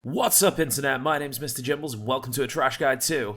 What's up, internet? My name's Mr. Jimbles, and welcome to A Trash Guide 2.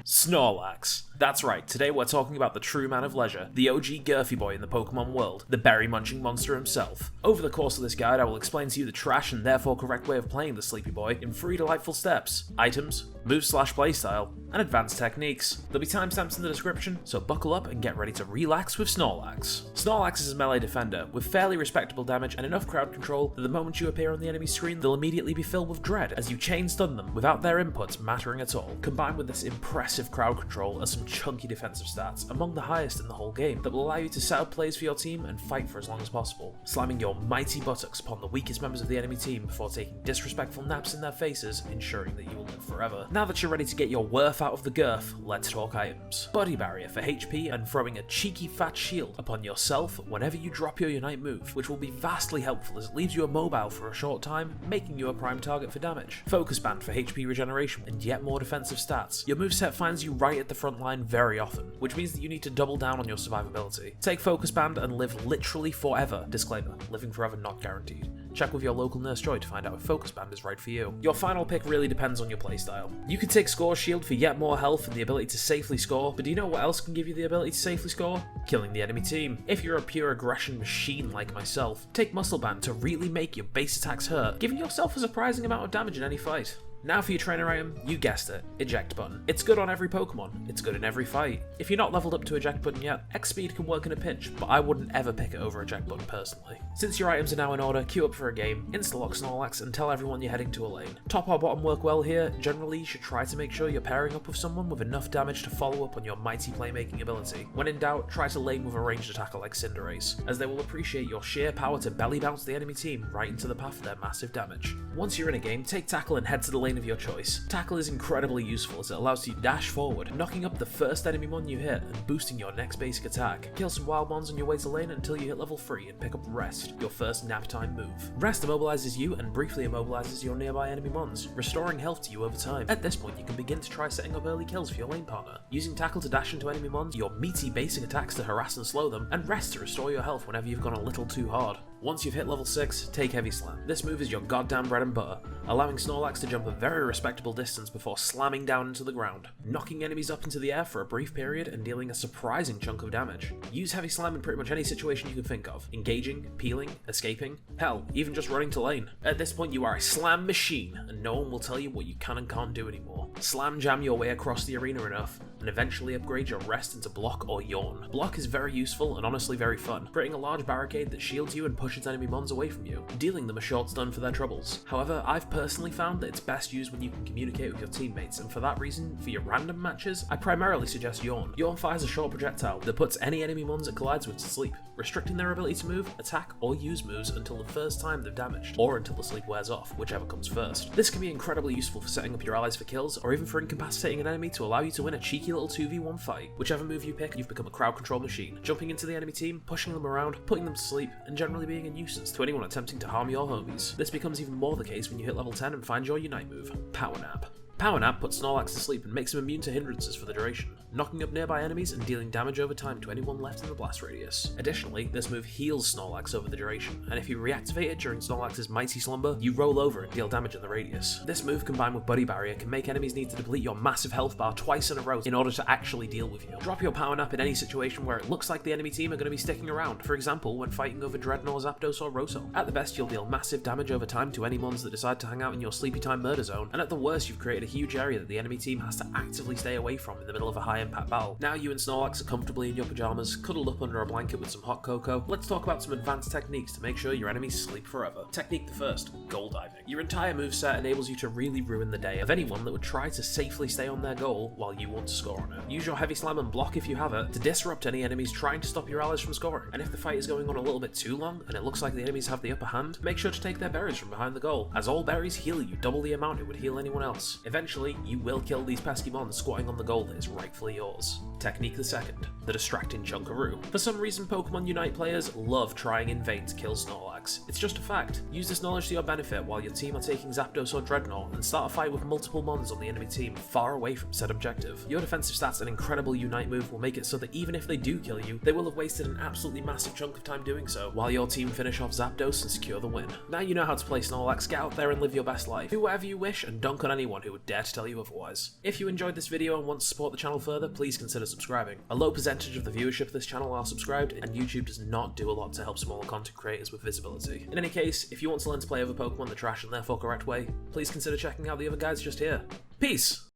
Snorlax. That's right, today we're talking about the true man of leisure, the OG girthy boy in the Pokemon world, the berry-munching monster himself. Over the course of this guide, I will explain to you the trash and therefore correct way of playing the sleepy boy in 3 delightful steps: items, moves/playstyle, and advanced techniques. There'll be timestamps in the description, so buckle up and get ready to relax with Snorlax. Snorlax is a melee defender with fairly respectable damage and enough crowd control that the moment you appear on the enemy screen, they'll immediately be filled with dread as you chain stun them without their inputs mattering at all. Combined with this impressive crowd control are some chunky defensive stats, among the highest in the whole game, that will allow you to set up plays for your team and fight for as long as possible, slamming your mighty buttocks upon the weakest members of the enemy team before taking disrespectful naps in their faces, ensuring that you will live forever. Now that you're ready to get your worth out of the girth, let's talk items. Body barrier for HP and throwing a cheeky fat shield upon yourself whenever you drop your Unite move, which will be vastly helpful as it leaves you immobile for a short time, making you a prime target for damage. Focus band for HP regeneration and yet more defensive stats. Your moveset finds you right at the front line very often, which means that you need to double down on your survivability. Take Focus Band and live literally forever. Disclaimer, living forever not guaranteed. Check with your local Nurse Joy to find out if Focus Band is right for you. Your final pick really depends on your playstyle. You could take Score Shield for yet more health and the ability to safely score, but do you know what else can give you the ability to safely score? Killing the enemy team. If you're a pure aggression machine like myself, take Muscle Band to really make your base attacks hurt, giving yourself a surprising amount of damage in any fight. Now for your trainer item, you guessed it, Eject Button. It's good on every Pokemon, it's good in every fight. If you're not leveled up to Eject Button yet, X-Speed can work in a pinch, but I wouldn't ever pick it over Eject Button personally. Since your items are now in order, queue up for a game, insta-lock Snorlax, and tell everyone you're heading to a lane. Top or bottom work well here. Generally you should try to make sure you're pairing up with someone with enough damage to follow up on your mighty playmaking ability. When in doubt, try to lane with a ranged attacker like Cinderace, as they will appreciate your sheer power to belly bounce the enemy team right into the path of their massive damage. Once you're in a game, take Tackle and head to the lane of your choice. Tackle is incredibly useful as it allows you to dash forward, knocking up the first enemy mon you hit and boosting your next basic attack. Kill some wild mons on your way to lane until you hit level 3 and pick up Rest, your first nap time move. Rest immobilizes you and briefly immobilizes your nearby enemy mons, restoring health to you over time. At this point you can begin to try setting up early kills for your lane partner, using Tackle to dash into enemy mons, your meaty basic attacks to harass and slow them, and Rest to restore your health whenever you've gone a little too hard. Once you've hit level 6, take Heavy Slam. This move is your goddamn bread and butter, allowing Snorlax to jump a very respectable distance before slamming down into the ground, knocking enemies up into the air for a brief period and dealing a surprising chunk of damage. Use Heavy Slam in pretty much any situation you can think of: engaging, peeling, escaping, hell, even just running to lane. At this point you are a slam machine, and no one will tell you what you can and can't do anymore. Slam jam your way across the arena enough, and eventually upgrade your Rest into Block or Yawn. Block is very useful and honestly very fun, creating a large barricade that shields you and pushes enemy mons away from you, dealing them a short stun for their troubles. However, I've personally found that it's best used when you can communicate with your teammates, and for that reason, for your random matches, I primarily suggest Yawn. Yawn fires a short projectile that puts any enemy mons it collides with to sleep, restricting their ability to move, attack, or use moves until the first time they're damaged, or until the sleep wears off, whichever comes first. This can be incredibly useful for setting up your allies for kills, or even for incapacitating an enemy to allow you to win a cheeky little 2v1 fight. Whichever move you pick, you've become a crowd control machine, jumping into the enemy team, pushing them around, putting them to sleep, and generally being a nuisance to anyone attempting to harm your homies. This becomes even more the case when you hit level 10 and find your Unite move, Power Nap. Power Nap puts Snorlax to sleep and makes him immune to hindrances for the duration, knocking up nearby enemies and dealing damage over time to anyone left in the blast radius. Additionally, this move heals Snorlax over the duration, and if you reactivate it during Snorlax's mighty slumber, you roll over and deal damage in the radius. This move combined with Buddy Barrier can make enemies need to deplete your massive health bar twice in a row in order to actually deal with you. Drop your Power Nap in any situation where it looks like the enemy team are going to be sticking around, for example when fighting over Dreadnought, Zapdos, or Rosso. At the best, you'll deal massive damage over time to any mons that decide to hang out in your sleepy time murder zone, and at the worst you've created a huge area that the enemy team has to actively stay away from in the middle of a high impact battle. Now you and Snorlax are comfortably in your pajamas, cuddled up under a blanket with some hot cocoa. Let's talk about some advanced techniques to make sure your enemies sleep forever. Technique the first, goal diving. Your entire moveset enables you to really ruin the day of anyone that would try to safely stay on their goal while you want to score on it. Use your Heavy Slam and Block if you have it to disrupt any enemies trying to stop your allies from scoring, and if the fight is going on a little bit too long and it looks like the enemies have the upper hand, make sure to take their berries from behind the goal, as all berries heal you double the amount it would heal anyone else. Eventually eventually you will kill these pesky mons squatting on the gold that is rightfully yours. Technique the second, the distracting Chunkaroo. For some reason, Pokemon Unite players love trying in vain to kill Snorlax. It's just a fact. Use this knowledge to your benefit while your team are taking Zapdos or Dreadnought and start a fight with multiple mons on the enemy team far away from said objective. Your defensive stats and incredible Unite move will make it so that even if they do kill you, they will have wasted an absolutely massive chunk of time doing so, while your team finish off Zapdos and secure the win. Now you know how to play Snorlax, get out there and live your best life. Do whatever you wish and dunk on anyone who would dare to tell you otherwise. If you enjoyed this video and want to support the channel further, please consider subscribing. A low percentage of the viewership of this channel are subscribed, and YouTube does not do a lot to help smaller content creators with visibility. In any case, if you want to learn to play other Pokemon the trash and therefore correct way, please consider checking out the other guides just here. Peace!